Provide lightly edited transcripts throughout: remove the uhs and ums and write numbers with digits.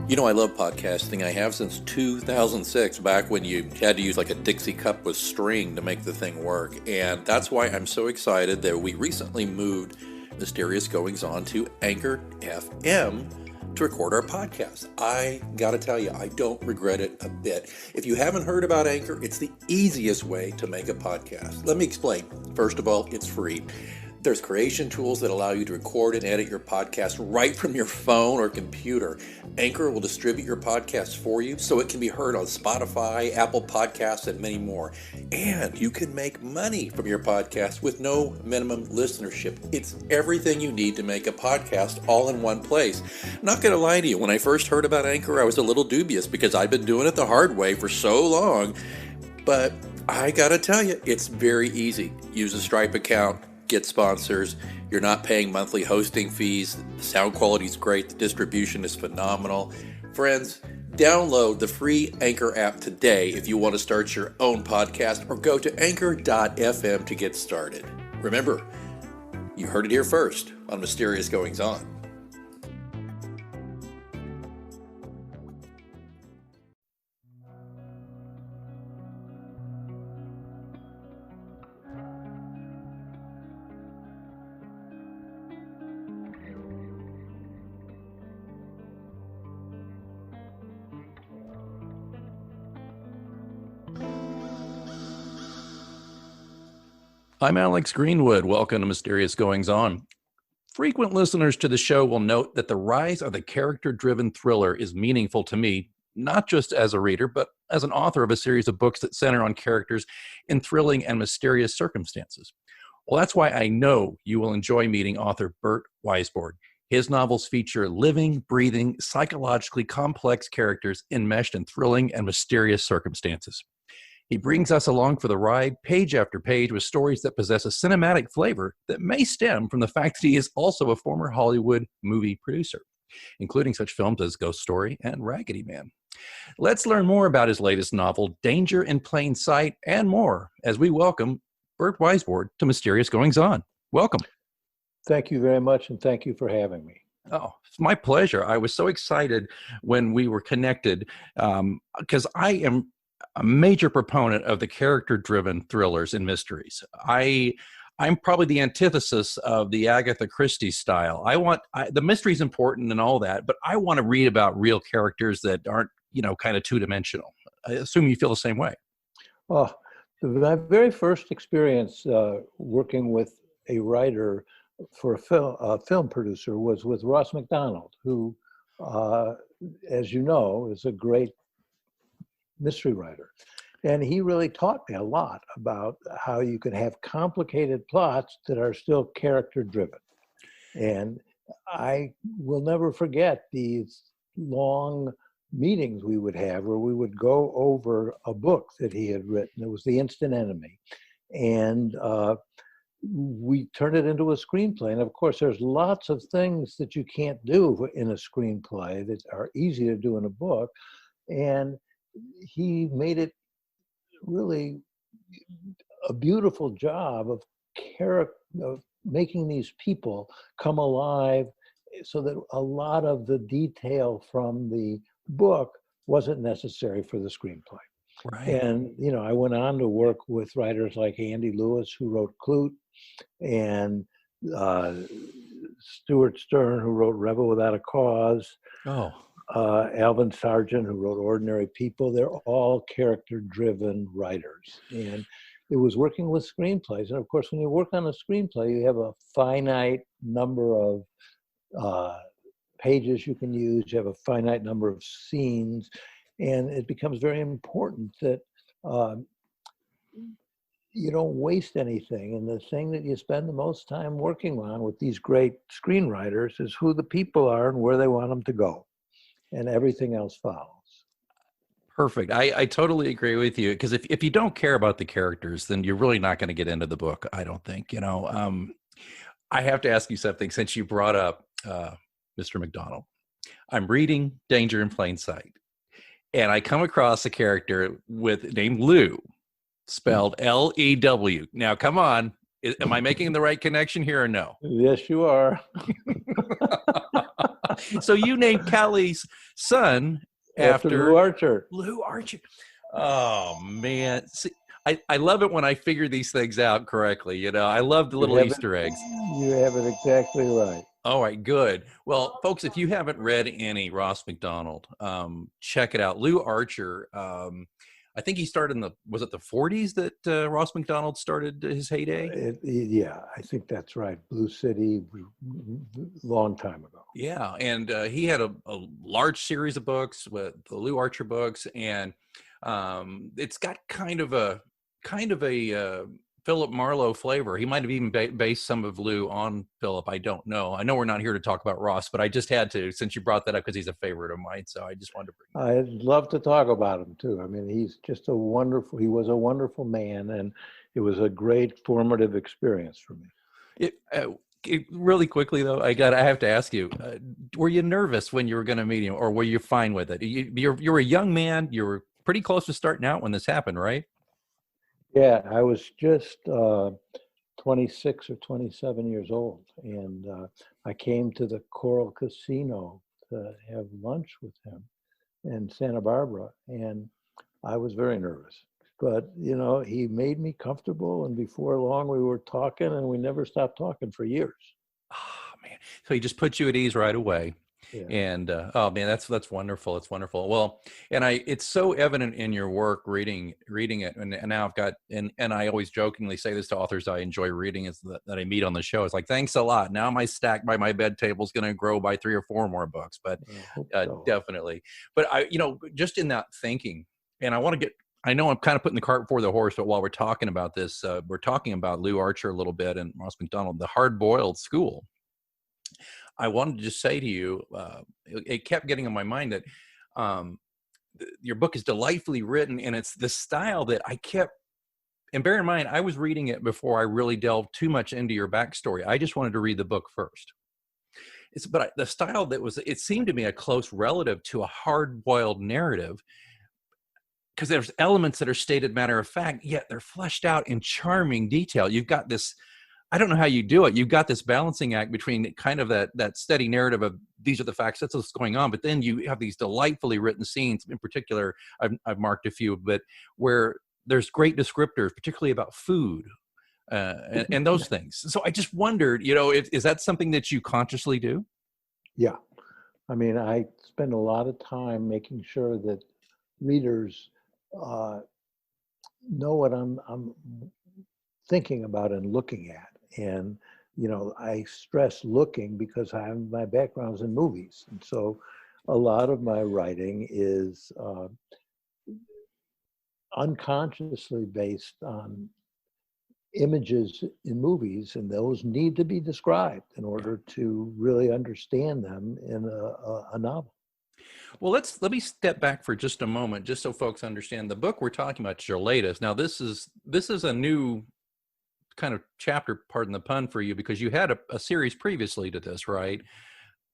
You know, I love podcasting. I have since 2006, back when you had to use like a Dixie cup with string to make the thing work. And that's why I'm so excited that we recently moved Mysterious Goings On to Anchor FM to record our podcast. I gotta tell you, I don't regret it a bit. If you haven't heard about Anchor, it's the easiest way to make a podcast. Let me explain. First of all, it's free. There's creation tools that allow you to record and edit your podcast right from your phone or computer. Anchor will distribute your podcast for you so it can be heard on Spotify, Apple Podcasts, and many more. And you can make money from your podcast with no minimum listenership. It's everything you need to make a podcast all in one place. Not going to lie to you, when I first heard about Anchor, I was a little dubious because I've been doing it the hard way for so long. But I got to tell you, it's very easy. Use a Stripe account. Get sponsors. You're not paying monthly hosting fees. The sound quality is great. The distribution is phenomenal. Friends, download the free Anchor app today if you want to start your own podcast, or go to anchor.fm to get started. Remember, you heard it here first on Mysterious Goings On. I'm Alex Greenwood. Welcome to Mysterious Goings On. Frequent listeners to the show will note that the rise of the character-driven thriller is meaningful to me, not just as a reader, but as an author of a series of books that center on characters in thrilling and mysterious circumstances. Well, that's why I know you will enjoy meeting author Burt Weissbourd. His novels feature living, breathing, psychologically complex characters enmeshed in thrilling and mysterious circumstances. He brings us along for the ride, page after page, with stories that possess a cinematic flavor that may stem from the fact that he is also a former Hollywood movie producer, including such films as Ghost Story and Raggedy Man. Let's learn more about his latest novel, Danger in Plain Sight, and more, as we welcome Burt Weissbourd to Mysterious Goings On. Welcome. Thank you very much, and thank you for having me. Oh, it's my pleasure. I was so excited when we were connected because I am a major proponent of the character-driven thrillers and mysteries. I'm probably the antithesis of the Agatha Christie style. The mystery's important and all that, but I want to read about real characters that aren't, kind of two-dimensional. I assume you feel the same way. Well, my very first experience working with a writer for a film producer was with Ross MacDonald, who, as you know, is a great mystery writer. And he really taught me a lot about how you can have complicated plots that are still character driven. And I will never forget these long meetings we would have where we would go over a book that he had written. It was The Instant Enemy. And we turned it into a screenplay. And of course, there's lots of things that you can't do in a screenplay that are easy to do in a book. And he made it really a beautiful job of making these people come alive, so that a lot of the detail from the book wasn't necessary for the screenplay. Right. And, I went on to work with writers like Andy Lewis, who wrote Clute, and Stuart Stern, who wrote Rebel Without a Cause. Oh. Alvin Sargent, who wrote Ordinary People. They're all character-driven writers. And it was working with screenplays. And of course, when you work on a screenplay, you have a finite number of pages you can use. You have a finite number of scenes. And it becomes very important that you don't waste anything. And the thing that you spend the most time working on with these great screenwriters is who the people are and where they want them to go. And everything else follows. Perfect. I totally agree with you, because if you don't care about the characters, then you're really not going to get into the book, I don't think. I have to ask you something since you brought up Mr. MacDonald. I'm reading Danger in Plain Sight, and I come across a character named Lew, spelled L-E-W. Now, come on. Am I making the right connection here or no? Yes, you are. So you named Callie's son after after Lew Archer. Lew Archer. Oh man. See, I love it when I figure these things out correctly. I love the little Easter eggs. You have it exactly right. All right, good. Well, folks, if you haven't read any Ross MacDonald, check it out. Lew Archer, I think he started was it the 40s that Ross MacDonald started his heyday? Yeah, I think that's right. Blue City, long time ago. Yeah, and he had a large series of books with the Lew Archer books, and it's got kind of a Philip Marlowe flavor. He might have even based some of Lew on Philip. I don't know. I know we're not here to talk about Ross, but I just had to, since you brought that up, because he's a favorite of mine. So I just wanted to bring that up. I'd love to talk about him too. I mean, he was a wonderful man, and it was a great formative experience for me. Really quickly though, I have to ask you, were you nervous when you were going to meet him, or were you fine with it? You were a young man. You were pretty close to starting out when this happened, right? Yeah, I was just 26 or 27 years old, and I came to the Coral Casino to have lunch with him in Santa Barbara, and I was very nervous. But, he made me comfortable, and before long we were talking, and we never stopped talking for years. Oh, man. So he just put you at ease right away. Yeah. And oh man, that's wonderful. It's wonderful. Well, and it's so evident in your work reading it. And now I've got, and I always jokingly say this to authors I enjoy reading is that I meet on the show. It's like, thanks a lot. Now my stack by my bed table is going to grow by 3 or 4 more books, but definitely. But just in that thinking, and I know I'm kind of putting the cart before the horse, but while we're talking about this, we're talking about Lew Archer a little bit and Ross MacDonald, the hard-boiled school. I wanted to just say to you, it kept getting in my mind that your book is delightfully written, and it's the style that I kept, and bear in mind, I was reading it before I really delved too much into your backstory. I just wanted to read the book first. But the style it seemed to me a close relative to a hard-boiled narrative, because there's elements that are stated matter of fact, yet they're fleshed out in charming detail. You've got this, I don't know how you do it. You've got this balancing act between kind of that steady narrative of these are the facts, that's what's going on. But then you have these delightfully written scenes. In particular, I've marked a few, but where there's great descriptors, particularly about food and those things. So I just wondered, is that something that you consciously do? Yeah. I mean, I spend a lot of time making sure that readers know what I'm thinking about and looking at. And, I stress looking because my background's in movies. And so a lot of my writing is unconsciously based on images in movies, and those need to be described in order to really understand them in a novel. Well, let me step back for just a moment, just so folks understand. The book we're talking about is your latest. Now, this is a new kind of chapter, pardon the pun, for you, because you had a series previously to this, right?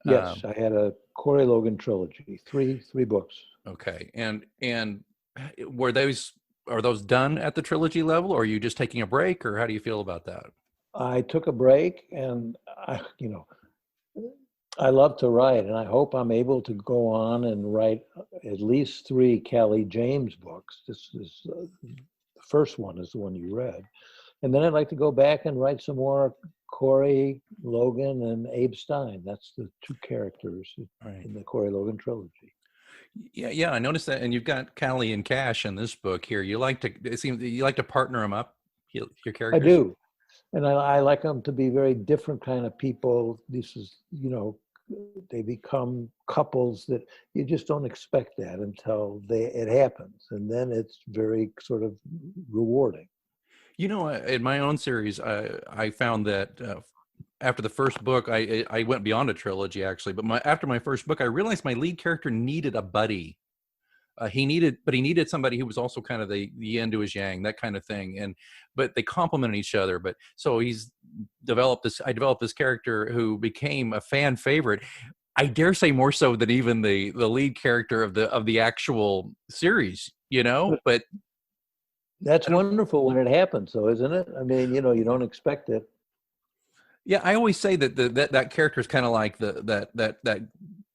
Yes, I had a Corey Logan trilogy, three books. Okay, and are those done at the trilogy level, or are you just taking a break, or how do you feel about that? I took a break, and I love to write, and I hope I'm able to go on and write at least 3 Callie James books. This is the first one is the one you read. And then I'd like to go back and write some more Corey Logan and Abe Stein. That's the 2 characters in the Corey Logan trilogy. Yeah, I noticed that. And you've got Callie and Cash in this book here. You like to partner them up, your characters? I do. And I like them to be very different kind of people. This is, they become couples that you just don't expect that until it happens. And then it's very sort of rewarding. In my own series, I found that after the first book, I went beyond a trilogy actually. But after my first book, I realized my lead character needed a buddy. He needed somebody who was also kind of the yin to his yang, that kind of thing. But they complemented each other. But so I developed this character who became a fan favorite. I dare say more so than even the lead character of the actual series, but. That's wonderful when it happens, though, isn't it? I mean, you don't expect it. Yeah, I always say that that character is kind of like that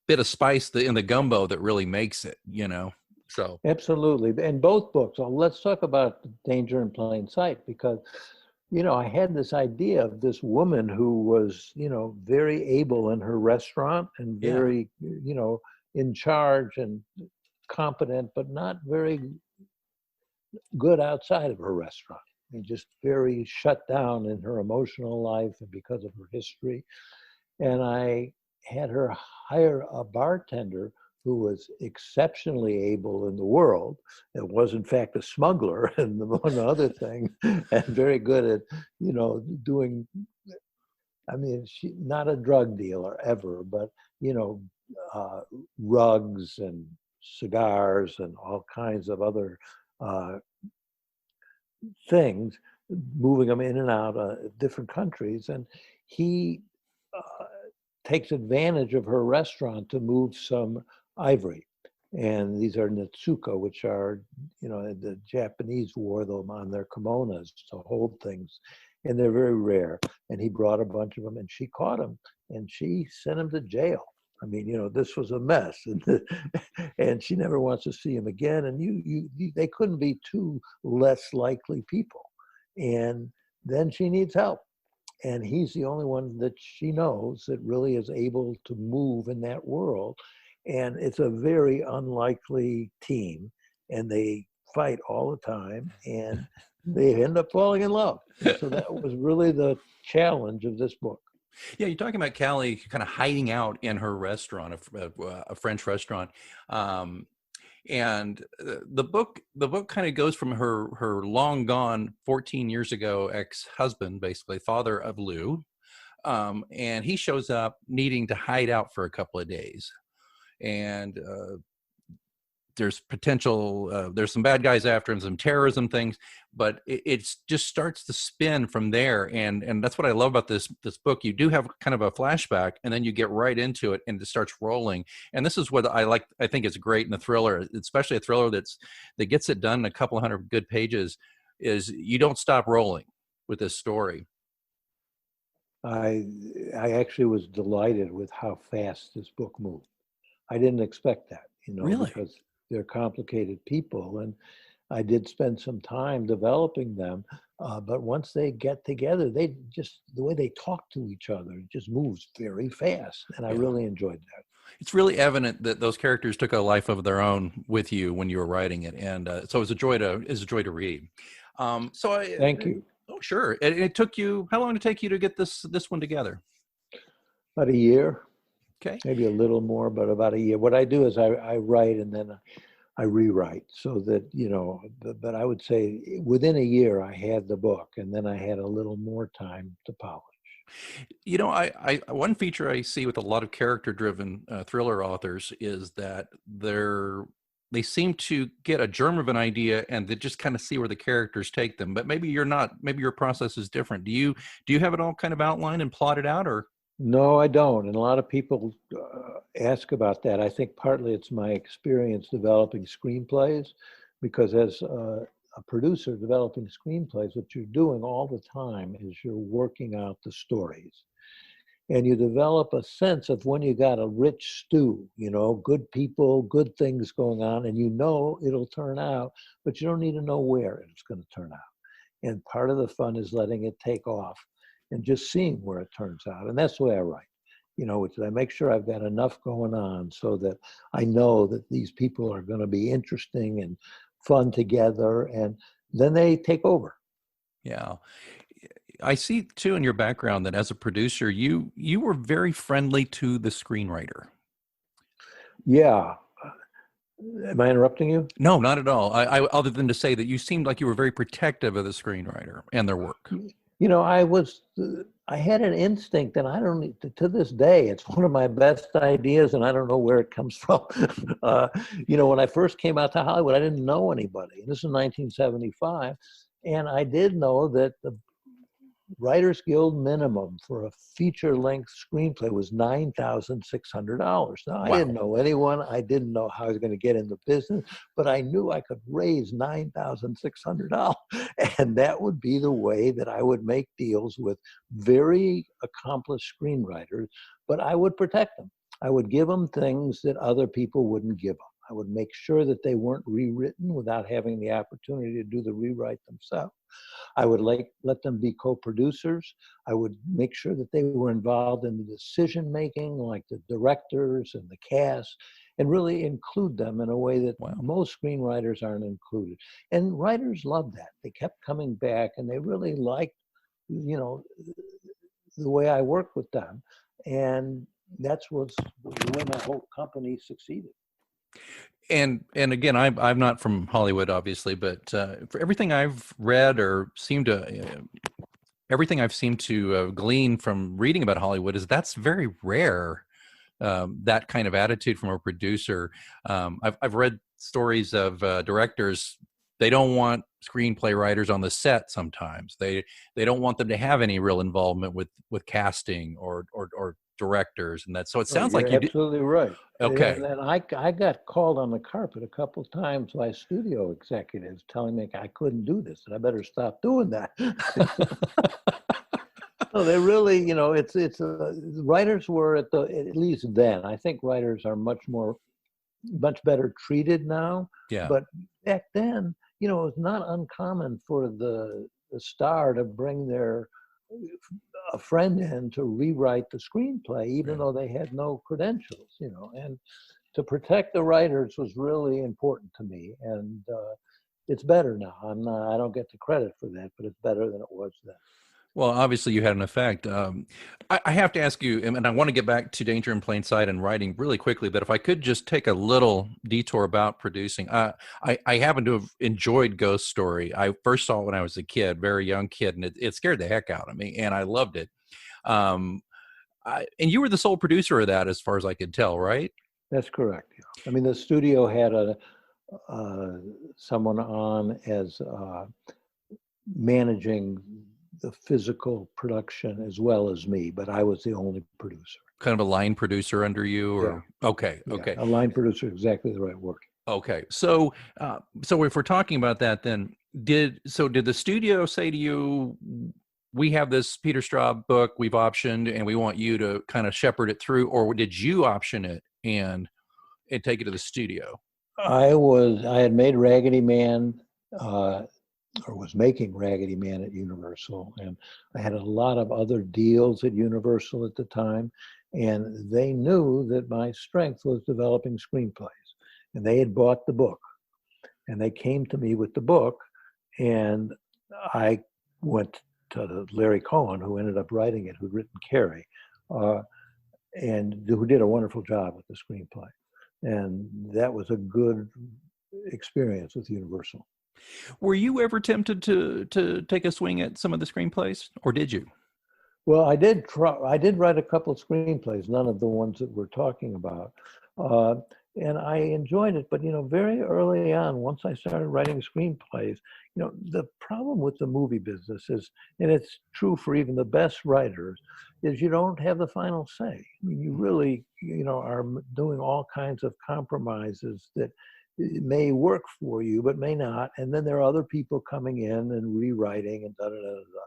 bit of spice in the gumbo that really makes it, you know. So Absolutely. In both books, let's talk about Danger in Plain Sight, because, I had this idea of this woman who was, very able in her restaurant and yeah, very, in charge and competent, but not very good outside of her restaurant. And just very shut down in her emotional life and because of her history. And I had her hire a bartender who was exceptionally able in the world and was in fact a smuggler and one other thing, and very good at, doing, I mean, she not a drug dealer ever, but, you know, rugs and cigars and all kinds of other uh, things, moving them in and out of different countries. And he uh, takes advantage of her restaurant to move some ivory. And these are Natsuka, which are, the Japanese wore them on their kimonos to hold things. And they're very rare. And he brought a bunch of them, and she caught him, and she sent him to jail. I mean, this was a mess, and she never wants to see him again. And they couldn't be two less likely people. And then she needs help, and he's the only one that she knows that really is able to move in that world. And it's a very unlikely team, and they fight all the time, and they end up falling in love. And so that was really the challenge of this book. yeah. You're talking about Callie kind of hiding out in her restaurant, a French restaurant. And the book kind of goes from her long gone 14 years ago ex-husband, basically father of Lew, and he shows up needing to hide out for a couple of days, and there's potential, there's some bad guys after him, some terrorism things, but it just starts to spin from there. And that's what I love about this book. You do have kind of a flashback, and then you get right into it, and it starts rolling. And this is what I like. I think it's great in a thriller, especially a thriller that gets it done in a couple of hundred good pages, is you don't stop rolling with this story. I actually was delighted with how fast this book moved. I didn't expect that, Really? because they're complicated people, and I did spend some time developing them. But once they get together, the way they talk to each other, it just moves very fast, and I really enjoyed that. It's really evident that those characters took a life of their own with you when you were writing it, and so it was a joy to read. Thank you. Oh, sure. It took you, how long did it take you to get this one together? About a year. Okay. Maybe a little more, but about a year. What I do is I write and then I rewrite, so that, but I would say within a year I had the book, and then I had a little more time to polish. I one feature I see with a lot of character-driven thriller authors is that they seem to get a germ of an idea and they just kind of see where the characters take them. But maybe you're not. Maybe your process is different. Do you have it all kind of outlined and plotted out, or? No, I don't. And a lot of people ask about that. I think partly it's my experience developing screenplays, because as a producer developing screenplays, what you're doing all the time is you're working out the stories. And you develop a sense of when you got a rich stew, good people, good things going on, and it'll turn out, but you don't need to know where it's going to turn out. And part of the fun is letting it take off and just seeing where it turns out. And that's the way I write, which I make sure I've got enough going on so that I know that these people are going to be interesting and fun together, and then they take over. Yeah. I see too in your background that as a producer, you were very friendly to the screenwriter. Yeah. Am I interrupting you? No, not at all. I other than to say that you seemed like you were very protective of the screenwriter and their work. I had an instinct, and I don't, to this day, it's one of my best ideas, and I don't know where it comes from. When I first came out to Hollywood, I didn't know anybody. This is 1975. And I did know that Writers Guild minimum for a feature-length screenplay was $9,600. Now, I didn't know anyone. I didn't know how I was going to get in the business, but I knew I could raise $9,600. And that would be the way that I would make deals with very accomplished screenwriters, but I would protect them. I would give them things that other people wouldn't give them. I would make sure that they weren't rewritten without having the opportunity to do the rewrite themselves. I would let them be co-producers. I would make sure that they were involved in the decision making, like the directors and the cast, and really include them in a way that most screenwriters aren't included. And writers loved that. They kept coming back, and they really liked, you know, the way I worked with them. And that's the way my whole company succeeded. And again, I'm not from Hollywood, obviously, but for everything I've read or everything I've seemed to glean from reading about Hollywood is that's very rare. That kind of attitude from a producer. I've read stories of directors. They don't want screenplay writers on the set. Sometimes they don't want them to have any real involvement with casting or directors, and that. So it sounds like you're absolutely right. Okay. And I got called on the carpet a couple of times by studio executives telling me I couldn't do this and I better stop doing that. No, they really, you know, writers were at least then. I think writers are much better treated now. Yeah. But back then, you know, it was not uncommon for the star to bring a friend in to rewrite the screenplay, even though they had no credentials, you know. And to protect the writers was really important to me. And it's better now. I don't get the credit for that, but it's better than it was then. Well, obviously you had an effect. I have to ask you, and I want to get back to Danger in Plain Sight and writing really quickly, but if I could just take a little detour about producing. I happen to have enjoyed Ghost Story. I first saw it when I was a kid, very young kid, and it scared the heck out of me, and I loved it. And you were the sole producer of that, as far as I could tell, right? That's correct. Yeah. I mean, the studio had someone on as managing the physical production as well as me, but I was the only producer. Kind of a line producer under you, or okay. A line producer, exactly the right word. Okay, so if we're talking about that, then did the studio say to you, we have this Peter Straub book we've optioned, and we want you to kind of shepherd it through, or did you option it and take it to the studio? I had made Raggedy Man. Or was making Raggedy Man at Universal. And I had a lot of other deals at Universal at the time. And they knew that my strength was developing screenplays. And they had bought the book. And they came to me with the book. And I went to Larry Cohen, who ended up writing it, who'd written Carrie, and who did a wonderful job with the screenplay. And that was a good experience with Universal. Were you ever tempted to take a swing at some of the screenplays, or did you? Well, I did write a couple of screenplays, none of the ones that we're talking about. And I enjoyed it, but, you know, very early on, once I started writing screenplays, you know, the problem with the movie business is, and it's true for even the best writers, is you don't have the final say. I mean, you really, you know, are doing all kinds of compromises that it may work for you, but may not. And then there are other people coming in and rewriting and da-da-da-da.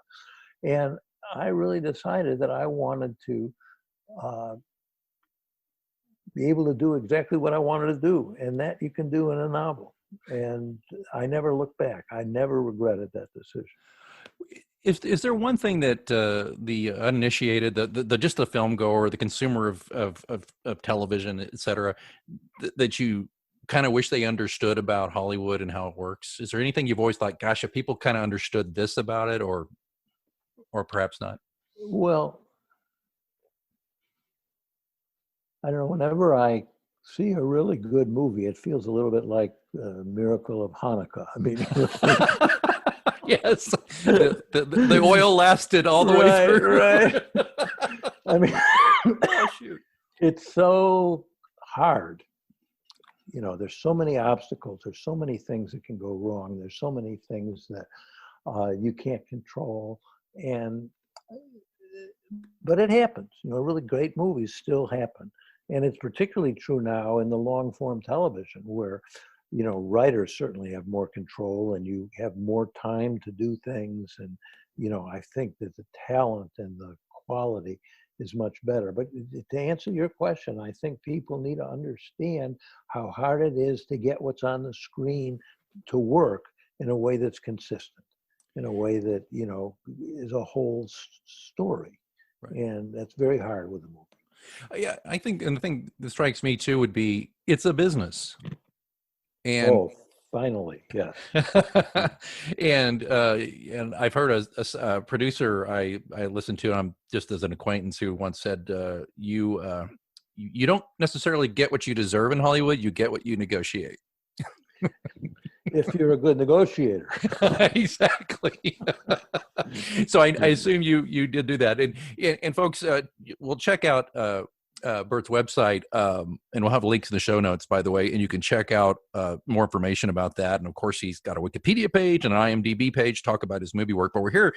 And I really decided that I wanted to be able to do exactly what I wanted to do. And that you can do in a novel. And I never looked back. I never regretted that decision. Is there one thing that the uninitiated, the just the film goer, the consumer of television, et cetera, that you kind of wish they understood about Hollywood and how it works? Is there anything you've always thought, gosh, if people kind of understood this about it, or perhaps not? Well, I don't know. Whenever I see a really good movie, it feels a little bit like the miracle of Hanukkah. I mean, yes, the oil lasted all the way through. Right. I mean, oh, shoot. It's so hard. You know, there's so many obstacles. There's so many things that can go wrong. There's so many things that you can't control. And but it happens. Really great movies still happen. And it's particularly true now in the long form television where, writers certainly have more control and you have more time to do things. And, I think that the talent and the quality is much better. But to answer your question, I think people need to understand how hard it is to get what's on the screen to work in a way that's consistent, in a way that, is a whole story. Right. And that's very hard with a movie. Yeah, I think, and the thing that strikes me too would be it's a business. And finally, yes. and I've heard a producer I listened to, I'm just as an acquaintance, who once said, you don't necessarily get what you deserve in Hollywood, you get what you negotiate. If you're a good negotiator. Exactly. So I assume you did do that. And folks, we'll check out Burt's website, and we'll have links in the show notes, by the way, and you can check out more information about that. And of course, he's got a Wikipedia page and an IMDb page, talk about his movie work. But we're here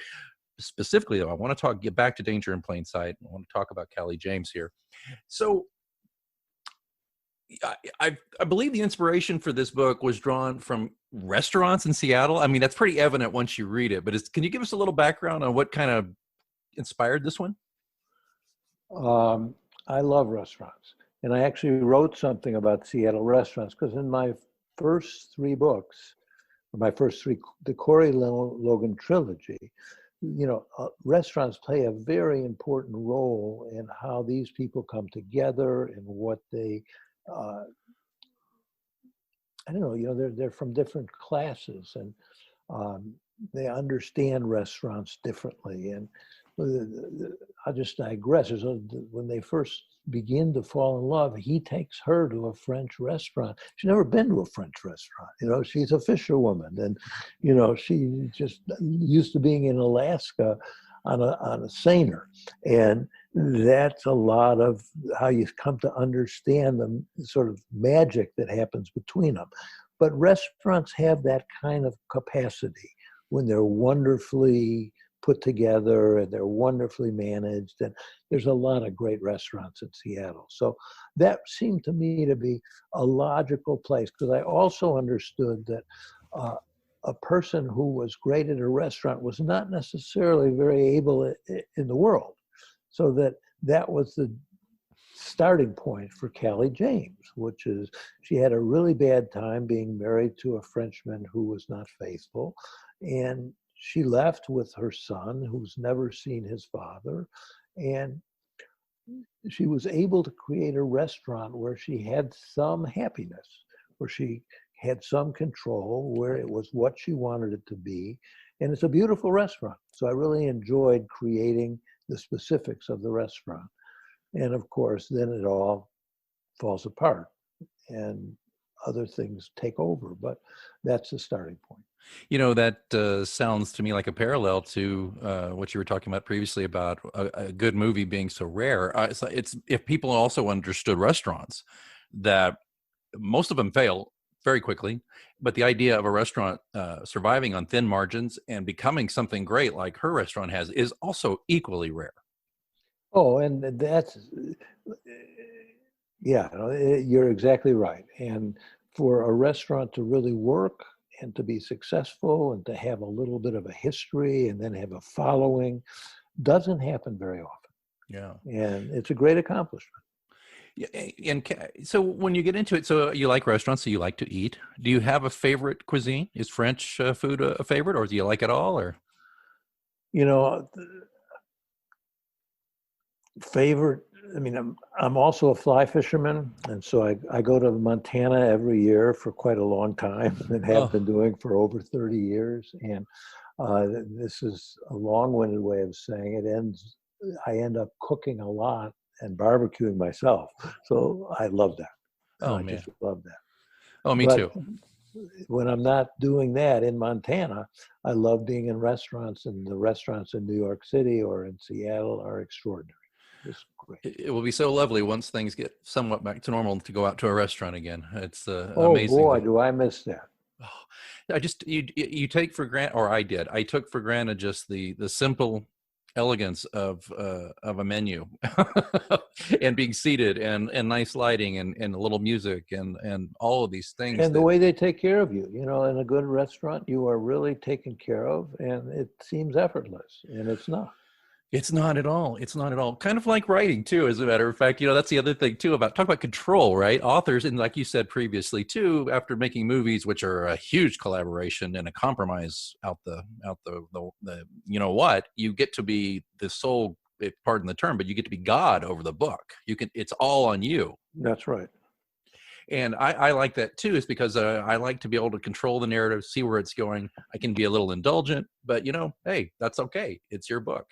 specifically, though, I want to get back to Danger in Plain Sight. I want to talk about Callie James here. So I believe the inspiration for this book was drawn from restaurants in Seattle. I mean, that's pretty evident once you read it, but can you give us a little background on what kind of inspired this one? I love restaurants. And I actually wrote something about Seattle restaurants because in my first three books, the Corey Logan trilogy, restaurants play a very important role in how these people come together and what they, I don't know, they're from different classes and they understand restaurants differently. And I'll just digress. When they first begin to fall in love, he takes her to a French restaurant. She's never been to a French restaurant. She's a fisherwoman, and she just used to being in Alaska on a seiner, and that's a lot of how you come to understand the sort of magic that happens between them. But restaurants have that kind of capacity when they're wonderfully put together and they're wonderfully managed. And there's a lot of great restaurants in Seattle. So that seemed to me to be a logical place, because I also understood that a person who was great at a restaurant was not necessarily very able in the world. So that was the starting point for Callie James, which is she had a really bad time being married to a Frenchman who was not faithful. And she left with her son, who's never seen his father. And she was able to create a restaurant where she had some happiness, where she had some control, where it was what she wanted it to be. And it's a beautiful restaurant. So I really enjoyed creating the specifics of the restaurant. And of course, then it all falls apart and other things take over. But that's the starting point. That sounds to me like a parallel to what you were talking about previously about a good movie being so rare. It's if people also understood restaurants, that most of them fail very quickly, but the idea of a restaurant surviving on thin margins and becoming something great like her restaurant has is also equally rare. Oh, and that's, yeah, you're exactly right. And for a restaurant to really work and to be successful and to have a little bit of a history and then have a following doesn't happen very often. Yeah. And it's a great accomplishment. Yeah, and so when you get into it, so you like restaurants, so you like to eat. Do you have a favorite cuisine? Is French food a favorite, or do you like it all? Or favorite. I mean, I'm also a fly fisherman, and so I go to Montana every year for quite a long time, and have been doing for over 30 years. And this is a long-winded way of saying it. I end up cooking a lot and barbecuing myself. So I love that. I just love that. Oh, me too. When I'm not doing that in Montana, I love being in restaurants, and the restaurants in New York City or in Seattle are extraordinary. It's great. It will be so lovely once things get somewhat back to normal to go out to a restaurant again. It's amazing. Oh boy, do I miss that. I just, you take for granted, or I did. I took for granted just the simple elegance of a menu and being seated and nice lighting and a little music and all of these things. And the way they take care of you, you know, in a good restaurant, you are really taken care of, and it seems effortless, and it's not. It's not at all. It's not at all. Kind of like writing too, as a matter of fact. You know, that's the other thing too about talk about control, right? Authors, and like you said previously too, after making movies, which are a huge collaboration and a compromise out the you know what, you get to be the sole, pardon the term, but you get to be God over the book. You can, it's all on you. That's right. And I like that too, is because I like to be able to control the narrative, see where it's going. I can be a little indulgent, but you know, hey, that's okay. It's your book.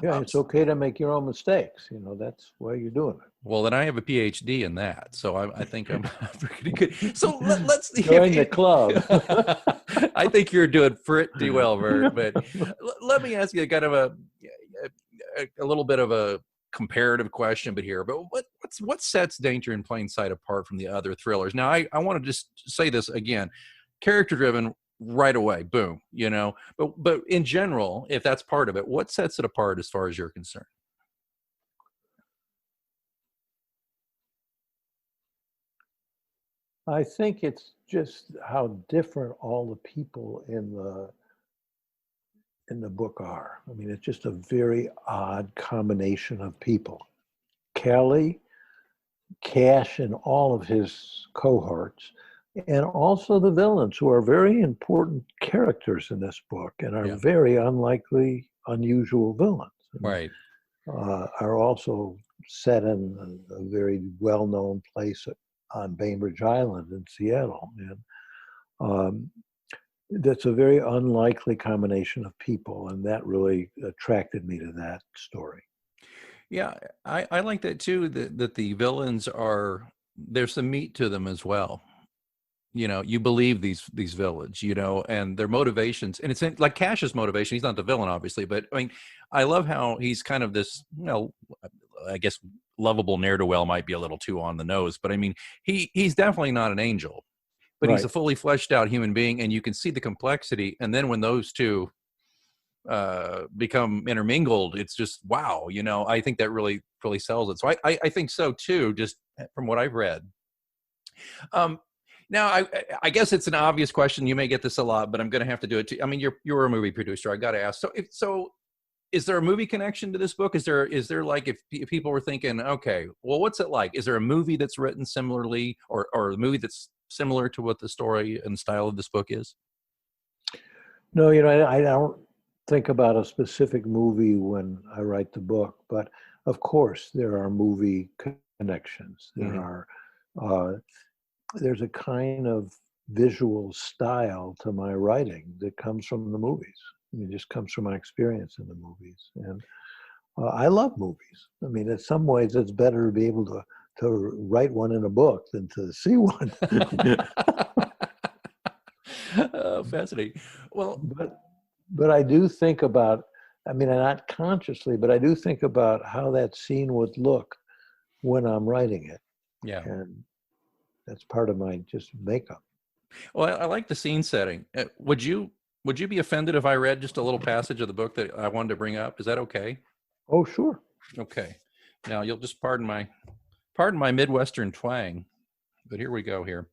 Yeah, it's okay to make your own mistakes. You know, that's why you're doing it. Well, then I have a PhD in that, so I think I'm pretty good. So let's join the club. I think you're doing pretty well, Burt. But let me ask you kind of a little bit of a comparative question, but what sets Danger in Plain Sight apart from the other thrillers? Now, I want to just say this again: character driven. Right away, boom, you know, but in general, if that's part of it, what sets it apart as far as you're concerned? I think it's just how different all the people in the book are. I mean, it's just a very odd combination of people. Callie, Cash, and all of his cohorts, and also the villains, who are very important characters in this book and are very unlikely, unusual villains. Right. Are also set in a very well-known place on Bainbridge Island in Seattle. And that's a very unlikely combination of people, and that really attracted me to that story. Yeah, I like that too, that the villains are, there's some meat to them as well. You know, you believe these villains, you know, and their motivations, and it's like Cash's motivation. He's not the villain, obviously, but I mean, I love how he's kind of this, you know, I guess lovable ne'er-do-well might be a little too on the nose, but I mean, he's definitely not an angel, but he's a fully fleshed out human being, and you can see the complexity. And then when those two become intermingled, it's just wow, you know. I think that really sells it. So I think so too, just from what I've read. Now, I guess it's an obvious question. You may get this a lot, but I'm going to have to do it too. I mean, you're a movie producer. I got to ask. So, is there a movie connection to this book? Is there like, if people were thinking, okay, well, what's it like? Is there a movie that's written similarly, or a movie that's similar to what the story and style of this book is? No, you know, I don't think about a specific movie when I write the book, but of course there are movie connections. There are. There's a kind of visual style to my writing that comes from the movies. It just comes from my experience in the movies. And I love movies. I mean, in some ways, it's better to be able to write one in a book than to see one. Oh, fascinating. Well, but I do think about, I mean, not consciously, but I do think about how that scene would look when I'm writing it. Yeah. And that's part of my just makeup. Well, I like the scene setting. Would you be offended if I read just a little passage of the book that I wanted to bring up? Is that okay? Oh, sure. Okay. Now you'll just pardon my Midwestern twang, but here we go here.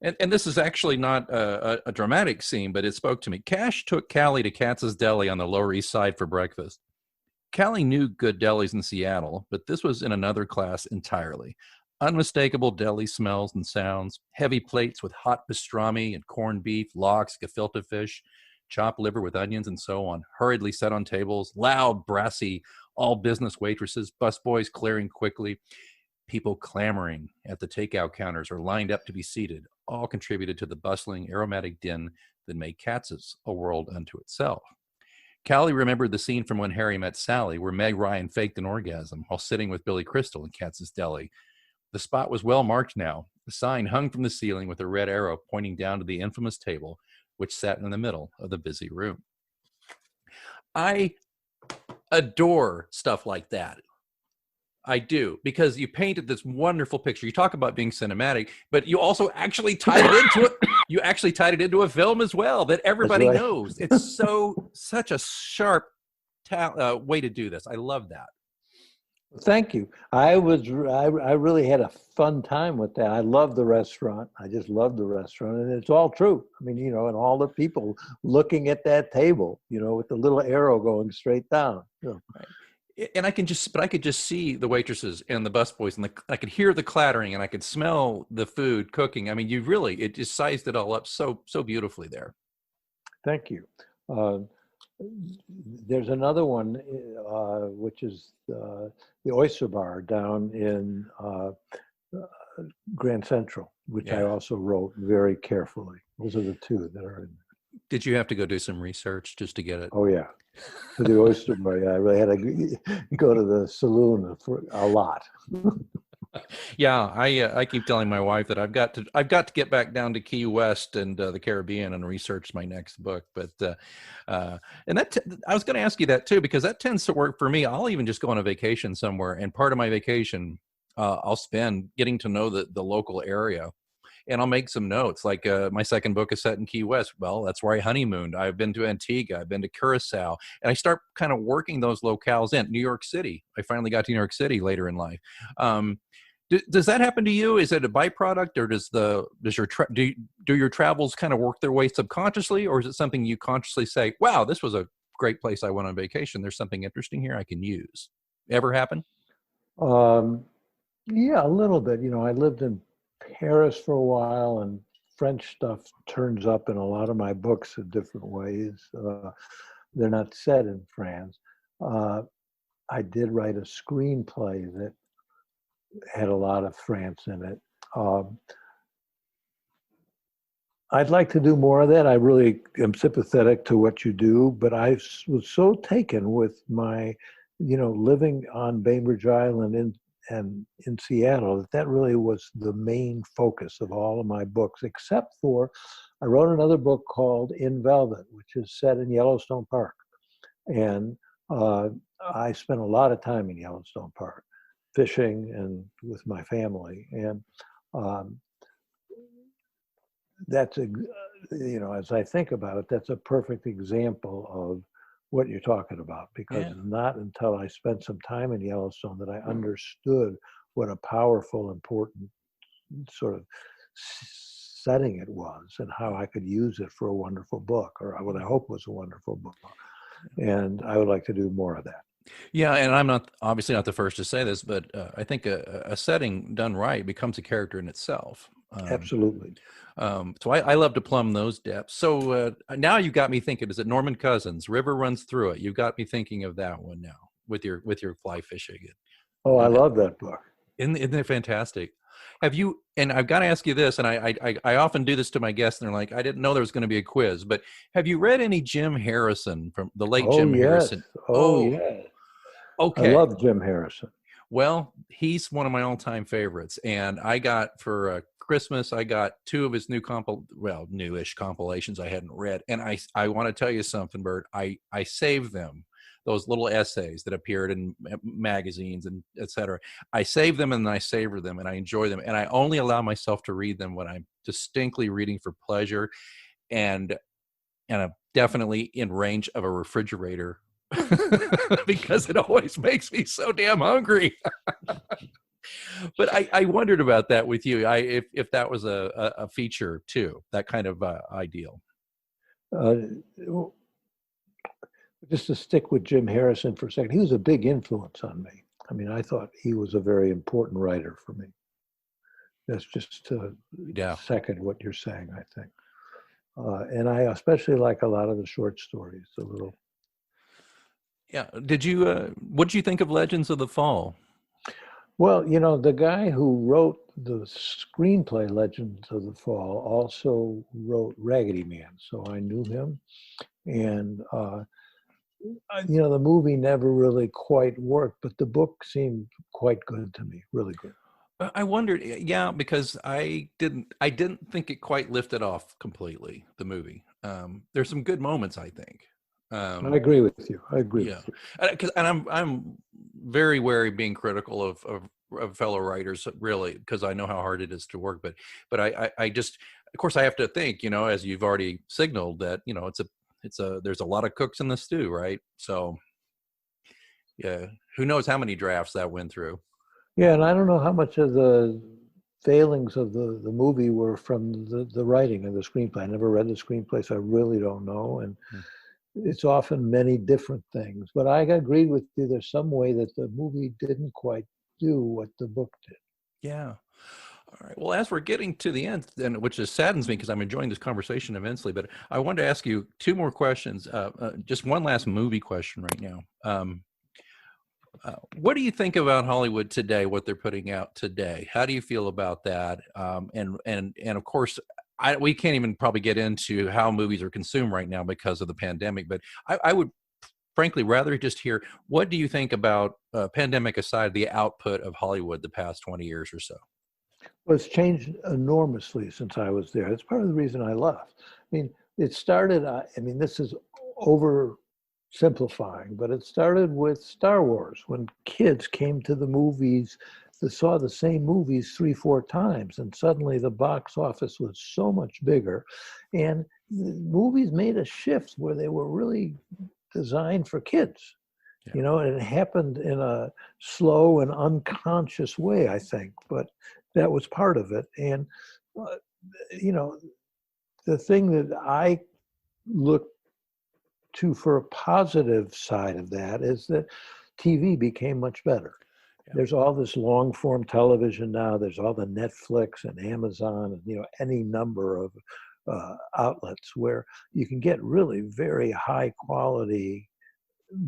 And this is actually not a dramatic scene, but it spoke to me. Cash took Callie to Katz's Deli on the Lower East Side for breakfast. Callie knew good delis in Seattle, but this was in another class entirely. Unmistakable deli smells and sounds, heavy plates with hot pastrami and corned beef, lox, gefilte fish, chopped liver with onions, and so on, hurriedly set on tables, loud, brassy, all business waitresses, busboys clearing quickly, people clamoring at the takeout counters or lined up to be seated, all contributed to the bustling, aromatic din that made Katz's a world unto itself. Callie remembered the scene from When Harry Met Sally, where Meg Ryan faked an orgasm while sitting with Billy Crystal in Katz's Deli. The spot was well marked now. The sign hung from the ceiling with a red arrow pointing down to the infamous table, which sat in the middle of the busy room. I adore stuff like that. I do, because you painted this wonderful picture. You talk about being cinematic, but you also actually tied it into it. You actually tied it into a film as well that everybody knows. It's such a sharp way to do this. I love that. Thank you. I really had a fun time with that. I love the restaurant. I just love the restaurant, and it's all true. I mean, and all the people looking at that table, with the little arrow going straight down. Right. And I could just see the waitresses and the busboys, and I could hear the clattering, and I could smell the food cooking. I mean, it just sized it all up so beautifully there. Thank you. There's another one, which is the Oyster Bar down in Grand Central, which I also wrote very carefully. Those are the two that are in. Did you have to go do some research just to get it? Oh, yeah. For the Oyster Bar, I really had to go to the saloon for a lot. Yeah, I keep telling my wife that I've got to get back down to Key West and the Caribbean and research my next book. But and I was going to ask you that too, because that tends to work for me. I'll even just go on a vacation somewhere, and part of my vacation I'll spend getting to know the local area, and I'll make some notes. Like my second book is set in Key West. Well, that's where I honeymooned. I've been to Antigua. I've been to Curacao, and I start kind of working those locales in. New York City. I finally got to New York City later in life. Does that happen to you? Is it a byproduct, or do your travels kind of work their way subconsciously, or is it something you consciously say, "Wow, this was a great place I went on vacation. There's something interesting here I can use." Ever happen? Yeah, a little bit. I lived in Paris for a while, and French stuff turns up in a lot of my books in different ways. They're not set in France. I did write a screenplay that had a lot of France in it. I'd like to do more of that. I really am sympathetic to what you do, but I was so taken with my, living on Bainbridge Island and in Seattle, that really was the main focus of all of my books, except for I wrote another book called In Velvet, which is set in Yellowstone Park. And I spent a lot of time in Yellowstone Park, fishing and with my family. And that's, as I think about it, that's a perfect example of what you're talking about, because not until I spent some time in Yellowstone that I understood what a powerful, important sort of setting it was, and how I could use it for a wonderful book, or what I hope was a wonderful book. And I would like to do more of that. Yeah, and I'm obviously not the first to say this, but I think a setting done right becomes a character in itself. Absolutely. So I love to plumb those depths. So now you got me thinking. Is it Norman Cousins? River Runs Through It. You got me thinking of that one now with your fly fishing. Oh, I love that book. Isn't it fantastic? Have you? And I've got to ask you this, and I often do this to my guests, and they're like, I didn't know there was going to be a quiz. But have you read any Jim Harrison, from the late Jim Harrison? Oh, yeah. Okay. I love Jim Harrison. Well, he's one of my all-time favorites, and I got for Christmas, I got two of his newish compilations I hadn't read, and I want to tell you something, Burt. I saved them, those little essays that appeared in magazines and etc. I save them and I savor them, and I enjoy them, and I only allow myself to read them when I'm distinctly reading for pleasure, and I'm definitely in range of a refrigerator. Because it always makes me so damn hungry. But I wondered about that with you. If that was a feature too, that kind of ideal. Just to stick with Jim Harrison for a second, he was a big influence on me. I mean, I thought he was a very important writer for me. That's just to second what you're saying, I think. And I especially like a lot of the short stories, the little. Yeah. Did you? What did you think of Legends of the Fall? Well, the guy who wrote the screenplay Legends of the Fall also wrote Raggedy Man, so I knew him. And the movie never really quite worked, but the book seemed quite good to me, really good. I wondered, because I didn't think it quite lifted off completely, the movie. There's some good moments, I think. I agree with you. With you. And I'm very wary being critical of fellow writers, really, because I know how hard it is to work. But I just, of course, I have to think, as you've already signaled, that there's a lot of cooks in the stew, right? So Yeah. Who knows how many drafts that went through? Yeah, and I don't know how much of the failings of the movie were from the writing of the screenplay. I never read the screenplay, so I really don't know. And Hmm. it's often many different things. But I agreed with you. There's some way that the movie didn't quite do what the book did. Yeah. All right. Well, as we're getting to the end, and which just saddens me because I'm enjoying this conversation immensely, but I wanted to ask you two more questions. Just one last movie question right now. What do you think about Hollywood today? What they're putting out today? How do you feel about that? And of course, we can't even probably get into how movies are consumed right now because of the pandemic. But I would frankly rather just hear, what do you think about, pandemic aside, the output of Hollywood the past 20 years or so? Well, it's changed enormously since I was there. That's part of the reason I left. I mean, it started, I mean, this is oversimplifying, but it started with Star Wars when kids came to the movies, they saw the same movies 3, 4 times, and suddenly the box office was so much bigger. And the movies made a shift where they were really designed for kids. Yeah. You know, and it happened in a slow and unconscious way, I think, but that was part of it. And, uh, you know, the thing that I look to for a positive side of that is that TV became much better. Yeah. There's all this long form television now. There's all the Netflix and Amazon and, you know, any number of outlets where you can get really very high quality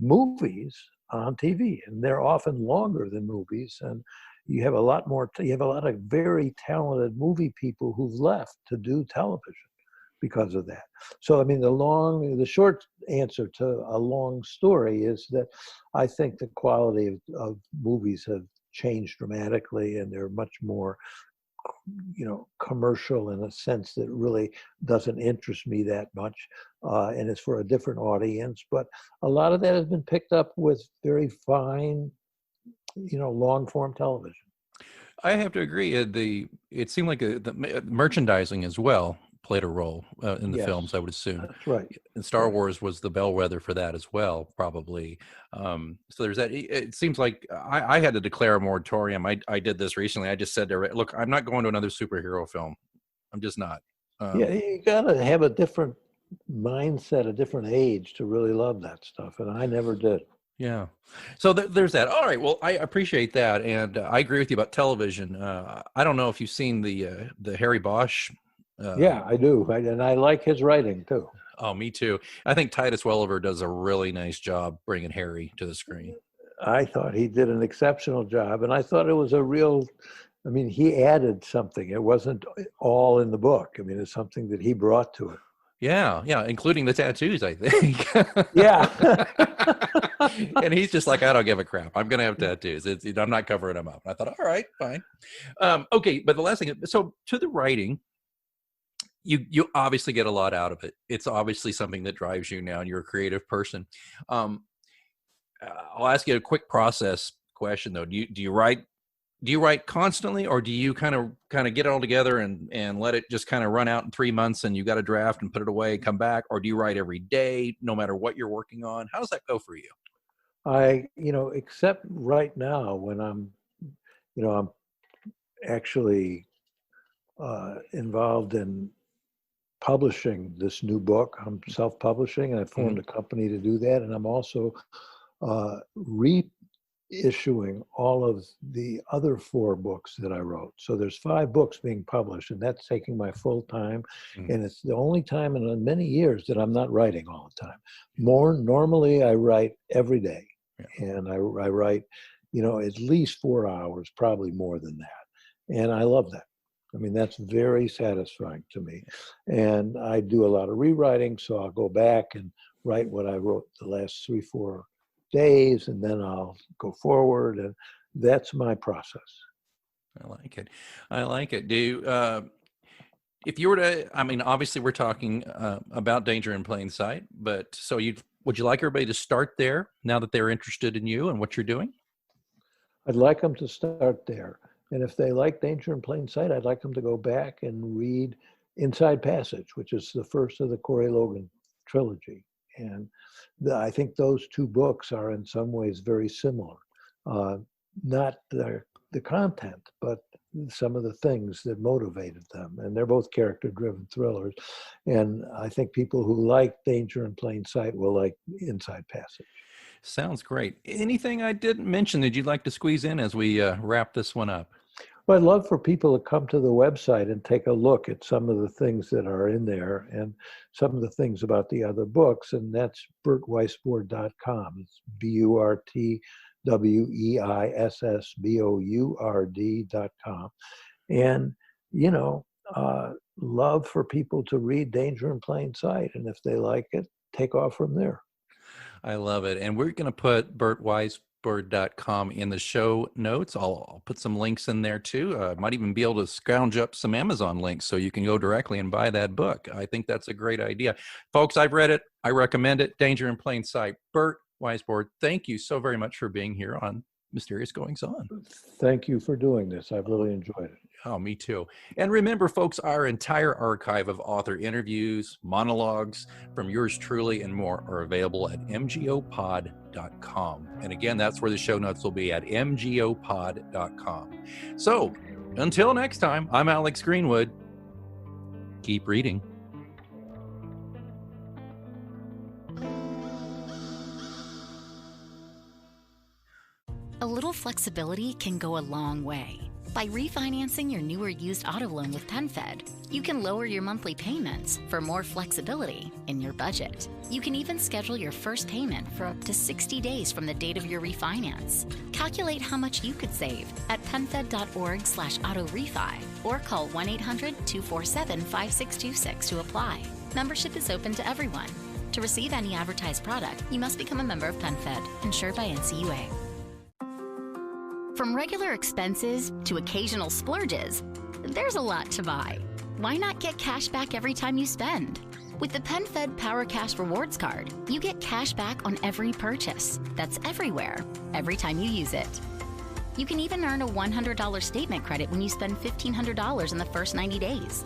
movies on TV, and they're often longer than movies. And you have a lot more, you have a lot of very talented movie people who've left to do television because of that. So, I mean, the short answer to a long story is that I think the quality of movies have changed dramatically, and they're much more, you know, commercial in a sense that really doesn't interest me that much, and it's for a different audience. But a lot of that has been picked up with very fine, you know, long form television. I have to agree. It seemed like the merchandising as well played a role in the Yes, films, I would assume. that's right. And Star Right. Wars was the bellwether for that as well, probably. So there's that. It seems like I had to declare a moratorium. I did this recently. I just said, look, I'm not going to another superhero film. I'm just not. Yeah, you got to have a different mindset, a different age to really love that stuff, and I never did. Yeah. So there's that. All right. Well, I appreciate that, and I agree with you about television. I don't know if you've seen the Harry Bosch. Yeah, I do, and I like his writing too. Oh, me too. I think Titus Welliver does a really nice job bringing Harry to the screen. I thought he did an exceptional job, and I thought it was a real, I mean, he added something. It wasn't all in the book. I mean, it's something that he brought to it. Yeah, including the tattoos, I think. Yeah. And he's just like, I don't give a crap. I'm going to have tattoos. I'm not covering them up. And I thought, all right, fine. Okay, but the last thing, so to the writing, you obviously get a lot out of it. It's obviously something that drives you now, and you're a creative person. I'll ask you a quick process question though. Do you write constantly, or do you kind of get it all together and let it just kind of run out in 3 months and you got a draft and put it away, come back? Or do you write every day, no matter what you're working on? How does that go for you? Except right now when I'm actually involved in publishing this new book. I'm self-publishing, and I formed a company to do that. And I'm also reissuing all of the other 4 books that I wrote. So there's 5 books being published, and that's taking my full time. And it's the only time in many years that I'm not writing all the time. Normally I write every day, and I write, at least 4 hours, probably more than that. And I love that. I mean, that's very satisfying to me. And I do a lot of rewriting, so I'll go back and write what I wrote the last 3-4 days, and then I'll go forward, and that's my process. I like it. Do you, if you were to, I mean, obviously we're talking about Danger in Plain Sight, but so would you like everybody to start there now that they're interested in you and what you're doing? I'd like them to start there. And if they like Danger in Plain Sight, I'd like them to go back and read Inside Passage, which is the first of the Corey Logan trilogy. And I think those two books are in some ways very similar. Not the content, but some of the things that motivated them. And they're both character-driven thrillers. And I think people who like Danger in Plain Sight will like Inside Passage. Sounds great. Anything I didn't mention that you'd like to squeeze in as we wrap this one up? Well, I'd love for people to come to the website and take a look at some of the things that are in there and some of the things about the other books. And that's BurtWeissbourd.com. It's BurtWeissbourd.com. And, love for people to read Danger in Plain Sight. And if they like it, take off from there. I love it. And we're going to put BurtWeissbourd.com in the show notes. I'll put some links in there too. Might even be able to scrounge up some Amazon links so you can go directly and buy that book. I think that's a great idea. Folks, I've read it. I recommend it. Danger in Plain Sight. Burt Weissbourd, thank you so very much for being here on Mysterious Goings On. Thank you for doing this. I've really enjoyed it. Oh, me too. And remember, folks, our entire archive of author interviews, monologues from yours truly, and more are available at mgopod.com. And again, that's where the show notes will be, at mgopod.com. So until next time, I'm Alex Greenwood. Keep reading. A little flexibility can go a long way. By refinancing your new or used auto loan with PenFed, you can lower your monthly payments for more flexibility in your budget. You can even schedule your first payment for up to 60 days from the date of your refinance. Calculate how much you could save at penfed.org/auto-refi or call 1-800-247-5626 to apply. Membership is open to everyone. To receive any advertised product, you must become a member of PenFed, insured by NCUA. From regular expenses to occasional splurges, there's a lot to buy. Why not get cash back every time you spend? With the PenFed Power Cash Rewards Card, you get cash back on every purchase. That's everywhere, every time you use it. You can even earn a $100 statement credit when you spend $1,500 in the first 90 days.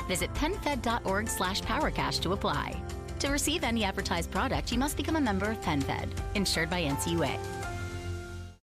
Visit penfed.org/powercash to apply. To receive any advertised product, you must become a member of PenFed, insured by NCUA.